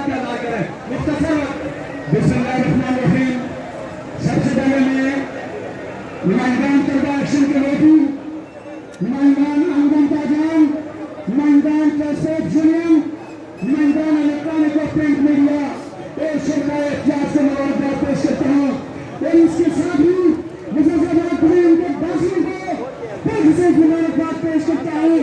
का अदा करें। मुख्तसर बिस्मिल्लाहिर्रहमानिर्रहीम। सबसे पहले मैं नुमाइंदान तलबा एक्शन कमेटी, नुमाइंदान आंगन ताजान, नुमाइंदान कैसेट यूनियन, नुमाइंदान इलेक्ट्रॉनिक और प्रिंट मीडिया और शरका एहतियात से मुबारकबाद पेश करता हूँ। और इसके साथ ही मुजफ्फराबाद पुलिस के बासियों को फिर से मुबारकबाद पेश करता हूँ।